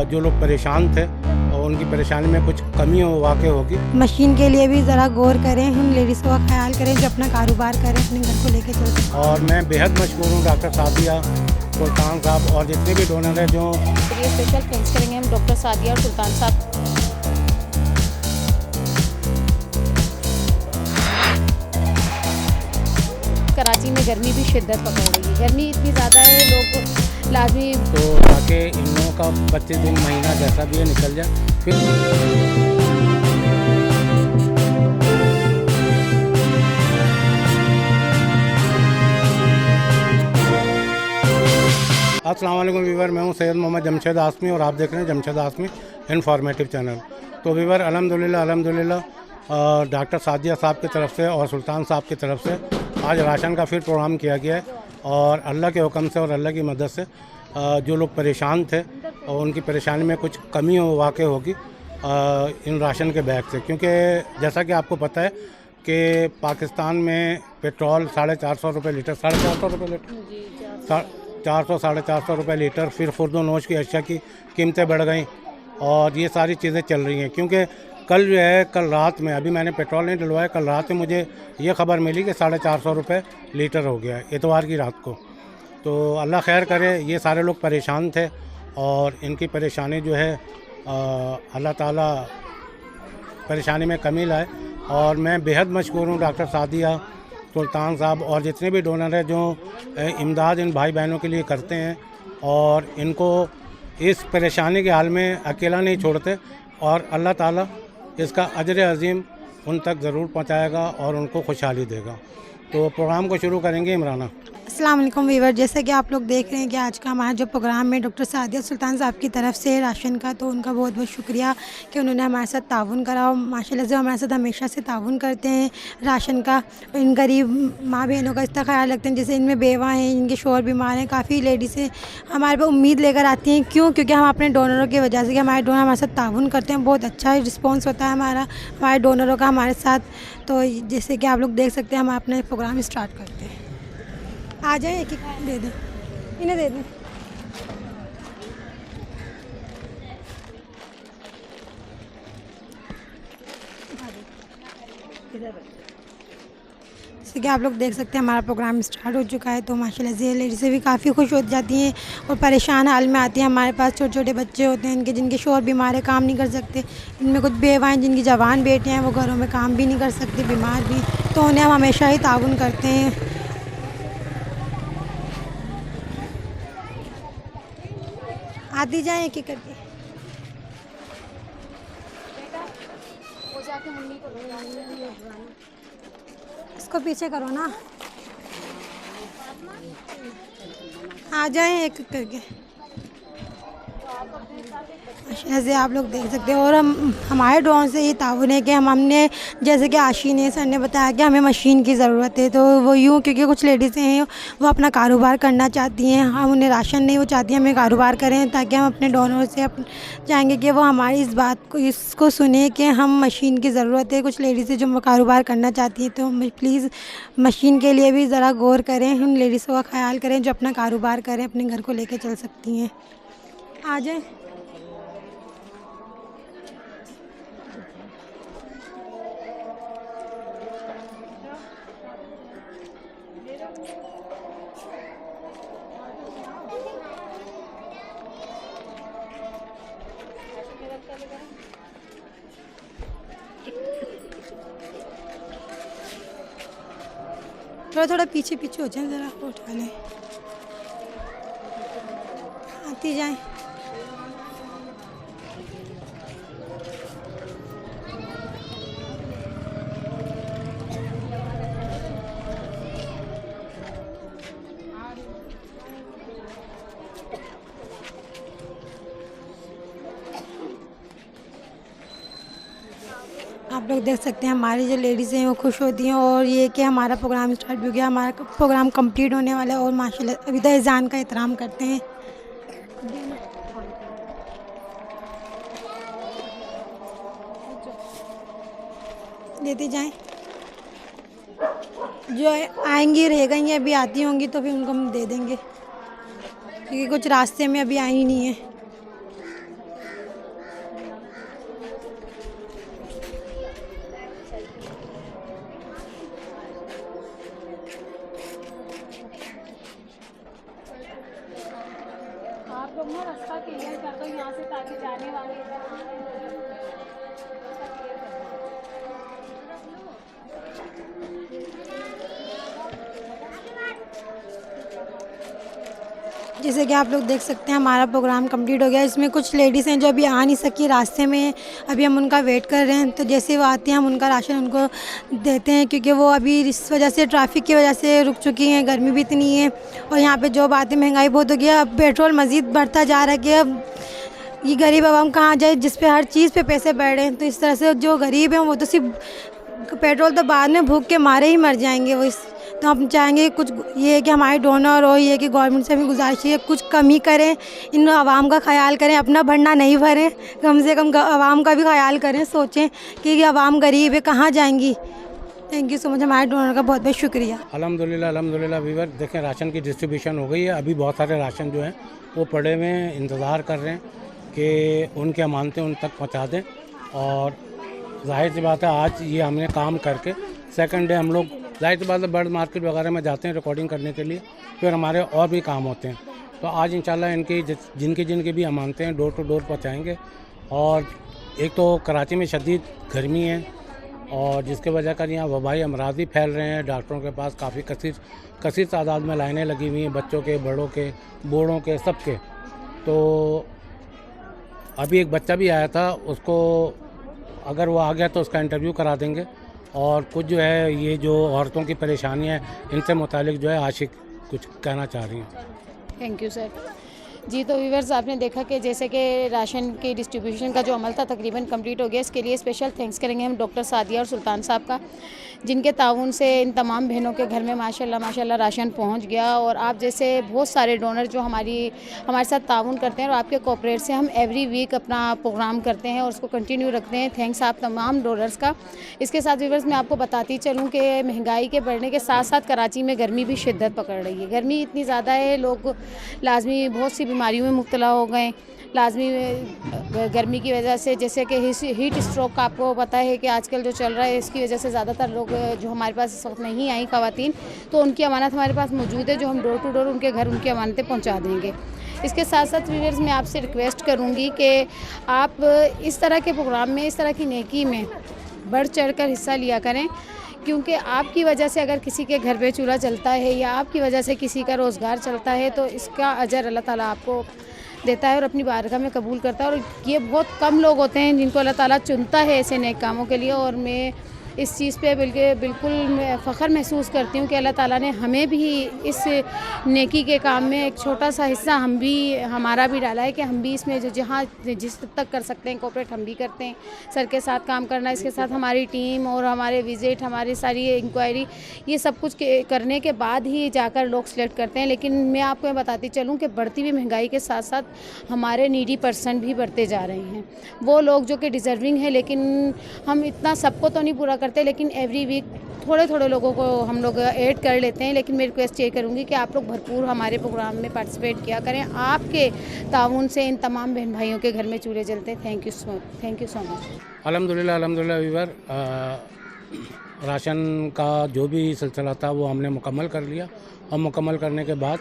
जो लोग परेशान थे और उनकी परेशानी में कुछ कमी वाक़ई होगी। मशीन के लिए भी ज़रा गौर करें, हम लेडीज़ का ख्याल करें जो अपना कारोबार करें, अपने घर को लेके चल सकें। और मैं बेहद मशहूर हूँ डॉक्टर सादिया सुल्तान साहब और जितने भी डोनर हैं जो ये स्पेशल थैंक्स करेंगे हम डॉक्टर सादिया और सुल्तान साहब। कराची में गर्मी भी शिद्दत पकड़ रही है, गर्मी इतनी ज़्यादा है, लोग लाजमी तो ताकि इन लोगों का 25 दिन महीना जैसा भी है निकल जाए। फिर अस्सलाम वालेकुम वीवर, मैं हूं सैयद मोहम्मद जमशेद आसमी और आप देख रहे हैं जमशेद आसमी इन्फॉर्मेटिव चैनल। तो वीवर अल्हम्दुलिल्लाह डॉक्टर सादिया साहब की तरफ से और सुल्तान साहब की तरफ से आज राशन का फिर प्रोग्राम किया गया है और अल्लाह के हुक्म से और अल्लाह की मदद से जो लोग परेशान थे और उनकी परेशानी में कुछ कमी वाक़ई होगी इन राशन के बैग से, क्योंकि जैसा कि आपको पता है कि पाकिस्तान में पेट्रोल 450 रुपये लीटर, 450 रुपये लीटर, 400 450 रुपये लीटर। फिर खुर्द नोश की अशिया की कीमतें बढ़ गई और ये सारी चीज़ें चल रही हैं। क्योंकि कल जो है, कल रात में, अभी मैंने पेट्रोल नहीं डलवाया, कल रात में मुझे ये ख़बर मिली कि 450 रुपये लीटर हो गया है इतवार की रात को। तो अल्लाह खैर करे, ये सारे लोग परेशान थे और इनकी परेशानी जो है अल्लाह ताला परेशानी में कमी लाए। और मैं बेहद मशहूर हूँ डॉक्टर सादिया सुल्तान साहब और जितने भी डोनर हैं जो इमदाद इन भाई बहनों के लिए करते हैं और इनको इस परेशानी के हाल में अकेला नहीं छोड़ते और अल्लाह ताला इसका अजर अज़ीम उन तक ज़रूर पहुँचाएगा और उनको खुशहाली देगा। तो प्रोग्राम को शुरू करेंगे इमराना। अस्सलाम वालेकुम वीवर, जैसे कि आप लोग देख रहे हैं कि आज का हमारा जो प्रोग्राम है डॉक्टर सादिया सुल्तान साहब की तरफ से राशन का, तो उनका बहुत बहुत शुक्रिया कि उन्होंने हमारे साथ ताउन करा और माशाल्लाह से हमारे साथ हमेशा से ताउन करते हैं राशन का। इन गरीब माँ बहनों का इसका ख्याल रखते हैं, जैसे इनमें बेवा हैं, इनके शोहर बीमार हैं, काफ़ी लेडीज़ें हमारे पे उम्मीद लेकर आती हैं। क्योंकि हम अपने डोनरों की वजह से, कि हमारे डोनर हमारे साथ ताउन करते हैं, बहुत अच्छा रिस्पॉन्स होता है हमारे डोनरों का हमारे साथ। तो जैसे कि आप लोग देख सकते हैं, हम अपना प्रोग्राम स्टार्ट करते हैं। आ जाए, एक एक दे दें, इन्हें दे दें। जैसे कि आप लोग देख सकते हैं हमारा प्रोग्राम स्टार्ट हो चुका है। तो माशाल्लाह से लेडीज़ें भी काफ़ी खुश हो जाती हैं और परेशान हाल में आती हैं। हमारे पास छोटे छोटे बच्चे होते हैं जिनके शोहर बीमार है, काम नहीं कर सकते। इनमें कुछ बेवाएँ जिनकी जवान बेटियाँ हैं, वो घरों में काम भी नहीं कर सकती, बीमार भी। तो उन्हें हम हमेशा ही ताउन करते हैं। आती जाए एक एक करके। इसको पीछे करो ना, आ जाए एक एक करके। ऐसे आप लोग देख सकते हो। और हमारे ड्रोन से ये ताउन है कि हमने, जैसे कि आशी ने सर ने बताया कि हमें मशीन की ज़रूरत है, तो वो यूँ, क्योंकि कुछ लेडीज़ें हैं वो अपना कारोबार करना चाहती हैं, हम उन्हें राशन नहीं, वो चाहती हैं हमें कारोबार करें, ताकि हम अपने डोनर से चाहेंगे कि वो हमारी इस बात को, इसको सुने कि हम मशीन की ज़रूरत है। कुछ लेडीज़ें जो कारोबार करना चाहती हैं, तो प्लीज़ मशीन के लिए भी ज़रा गौर करें, उन लेडीज़ों का ख्याल करें जो अपना कारोबार करें, अपने घर को लेकर चल सकती हैं। आ जाए। थोड़ा थोड़ा पीछे पीछे हो जाए, ज़रा उठा लें, आती जाए। आप लोग देख सकते हैं हमारी जो लेडीज़ हैं वो खुश होती हैं और ये कि हमारा प्रोग्राम स्टार्ट हो गया, हमारा प्रोग्राम कंप्लीट होने वाला है। और माशाल्लाह अभी तक अज़ान का एहतराम करते हैं। देते जाएं, जो आएंगी रह गई अभी आती होंगी तो फिर उनको हम दे देंगे, क्योंकि कुछ रास्ते में अभी आई नहीं है। रास्ता क्लियर कर दो यहाँ से ताकि जाने वाले जैसे कि आप लोग देख सकते हैं हमारा प्रोग्राम कंप्लीट हो गया। इसमें कुछ लेडीज़ हैं जो अभी आ नहीं सकी, रास्ते में अभी हम उनका वेट कर रहे हैं। तो जैसे वो आते हैं हम उनका राशन उनको देते हैं, क्योंकि वो अभी इस वजह से ट्रैफिक की वजह से रुक चुकी हैं, गर्मी भी इतनी है और यहाँ पे जो बात है महंगाई बहुत हो गया। अब पेट्रोल मज़ीद बढ़ता जा रहा है कि अब ये गरीब आवाम कहाँ जाए जिस पे हर चीज़ पे पैसे बढ़ रहे हैं। तो इस तरह से जो गरीब हैं वो तो सिर्फ पेट्रोल तो बाद में भूख के मारे ही मर जाएंगे वो। तो हम चाहेंगे कुछ ये है कि हमारे डोनर हो, ये है कि गवर्नमेंट से भी गुजारिश है कुछ कम ही करें, इन आवाम का ख्याल करें, अपना भरना नहीं भरें, कम से कम आवाम का भी ख्याल करें, सोचें कि आवाम गरीब है कहाँ जाएंगी। थैंक यू सो मच, हमारे डोनर का बहुत बहुत शुक्रिया। अल्हम्दुलिल्लाह वीवर देखें राशन की डिस्ट्रीब्यूशन हो गई है। अभी बहुत सारे राशन जो हैं वो पड़े हुए हैं, इंतज़ार कर रहे हैं कि उनके अमानतें उन तक पहुँचा दें। और जाहिर सी बात है आज ये हमने काम करके सेकंड डे हम लोग जाहिर सी बात है बर्ड मार्केट वगैरह में जाते हैं रिकॉर्डिंग करने के लिए, फिर हमारे और भी काम होते हैं। तो आज इंशाल्लाह इनकी जिनकी भी अमानतें हैं डोर टू डोर पहुँचाएँगे। और एक तो कराची में शदीद गर्मी है और जिसके वजह कर यहाँ वबाई अमराज भी फैल रहे हैं। डॉक्टरों के पास काफ़ी कसीर तादाद में लाइनें लगी हुई हैं, बच्चों के, बड़ों के, बूढ़ों के, सबके। तो अभी एक बच्चा भी आया था, उसको अगर वो आ गया तो उसका इंटरव्यू करा देंगे। और कुछ जो है ये जो औरतों की परेशानियाँ हैं इनसे मुतालिक जो है आशिक कुछ कहना चाह रही हैं। Thank you sir. जी तो व्यूअर्स आपने देखा कि जैसे कि राशन के डिस्ट्रीब्यूशन का जो अमल था तकरीबन कंप्लीट हो गया। इसके लिए स्पेशल थैंक्स करेंगे हम डॉक्टर सादिया और सुल्तान साहब का, जिनके ताउन से इन तमाम बहनों के घर में माशाल्लाह राशन पहुंच गया। और आप जैसे बहुत सारे डोनर जो हमारे साथ ताउन करते हैं और आपके कोऑपरेट से हम एवरी वीक अपना प्रोग्राम करते हैं और उसको कंटिन्यू रखते हैं। थैंक्स आप तमाम डोनर्स का। इसके साथ व्यूअर्स मैं आपको बताती चलूँ कि महंगाई के बढ़ने के साथ साथ कराची में गर्मी भी शिद्दत पकड़ रही है। गर्मी इतनी ज़्यादा है, लोग लाजमी बहुत सी बीमारियों में मुब्तला हो गए लाजमी गर्मी की वजह से, जैसे कि हीट स्ट्रोक का आपको पता है कि आजकल जो चल रहा है इसकी वजह से ज़्यादातर लोग जो हमारे पास इस वक्त नहीं आई ख़वातीन, तो उनकी अमानत हमारे पास मौजूद है जो हम डोर टू डोर उनके घर उनकी अमानतें पहुंचा देंगे। इसके साथ साथ व्यूअर्स मैं आपसे रिक्वेस्ट करूंगी कि आप इस तरह के प्रोग्राम में, इस तरह की नेकी में बढ़ चढ़ कर हिस्सा लिया करें, क्योंकि आपकी वजह से अगर किसी के घर पे चूल्हा चलता है या आपकी वजह से किसी का रोज़गार चलता है तो इसका अजर अल्लाह ताला आपको देता है और अपनी बारगाह में कबूल करता है। और ये बहुत कम लोग होते हैं जिनको अल्लाह ताला चुनता है ऐसे नेक कामों के लिए। और मैं इस चीज़ पे बिल्कुल मैं फ़ख्र महसूस करती हूँ कि अल्लाह ताला ने हमें भी इस नेकी के काम में एक छोटा सा हिस्सा हमारा भी डाला है कि हम भी इसमें जहाँ जिस तक कर सकते हैं कोऑपरेट हम भी करते हैं। सर के साथ काम करना, इसके साथ हमारी टीम और हमारे विज़िट, हमारी सारी इंक्वायरी, ये सब कुछ करने के बाद ही जाकर लोग सिलेक्ट करते हैं। लेकिन मैं आपको बताती चलूँ कि बढ़ती हुई महंगाई के साथ साथ हमारे नीडी पर्सन भी बढ़ते जा रहे हैं। वो लोग जो कि डिज़र्विंग है, लेकिन हम इतना सबको तो नहीं पूरा करते, लेकिन एवरी वीक थोड़े लोगों को हम लोग ऐड कर लेते हैं। लेकिन मैं रिक्वेस्ट ये करूँगी कि आप लोग भरपूर हमारे प्रोग्राम में पार्टिसिपेट किया करें। आपके ताउन से इन तमाम बहन भाइयों के घर में चूल्हे जलते हैं। Thank you so much. अल्हम्दुलिल्लाह वीवर राशन का जो भी सिलसिला था वो हमने मुकम्मल कर लिया और मुकम्मल करने के बाद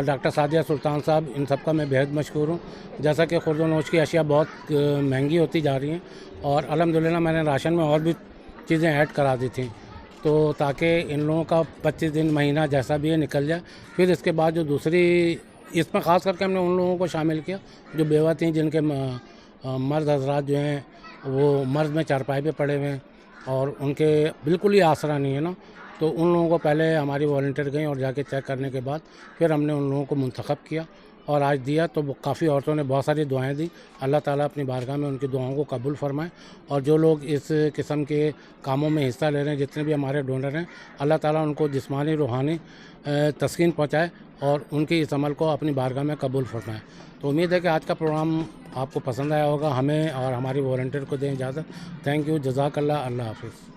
डॉक्टर सादिया सुल्तान साहब, इन सब का मैं बेहद मशहूर हूँ। जैसा कि खुर्द व नोश की अशिया बहुत महंगी होती जा रही हैं और अल्हम्दुलिल्लाह मैंने राशन में और भी चीज़ें ऐड करा दी थी, तो ताकि इन लोगों का 25 दिन महीना जैसा भी है निकल जाए। फिर इसके बाद जो दूसरी, इसमें ख़ास करके हमने उन लोगों को शामिल किया जो बेवा थी, जिनके मर्द हजरात जो हैं वो मर्द में चारपाई पे पड़े हुए हैं और उनके बिल्कुल ही आसरा नहीं है ना। तो उन लोगों को पहले हमारी वॉलंटियर गई और जाके चेक करने के बाद फिर हमने उन लोगों को मुंतखब किया और आज दिया। तो काफ़ी औरतों ने बहुत सारी दुआएं दी। अल्लाह ताला अपनी बारगाह में उनकी दुआओं को कबूल फरमाए। और जो लोग इस किस्म के कामों में हिस्सा ले रहे हैं, जितने भी हमारे डोनर हैं, अल्लाह ताला उनको जिस्मानी रूहानी तस्कीन पहुँचाए और उनके इस अमल को अपनी बारगाह में कबूल फरमाए। तो उम्मीद है कि आज का प्रोग्राम आपको पसंद आया होगा। हमें और हमारी वॉलंटियर को दें इजाज़त। थैंक यू, जज़ाकल्लाह, अल्लाह हाफ़िज़।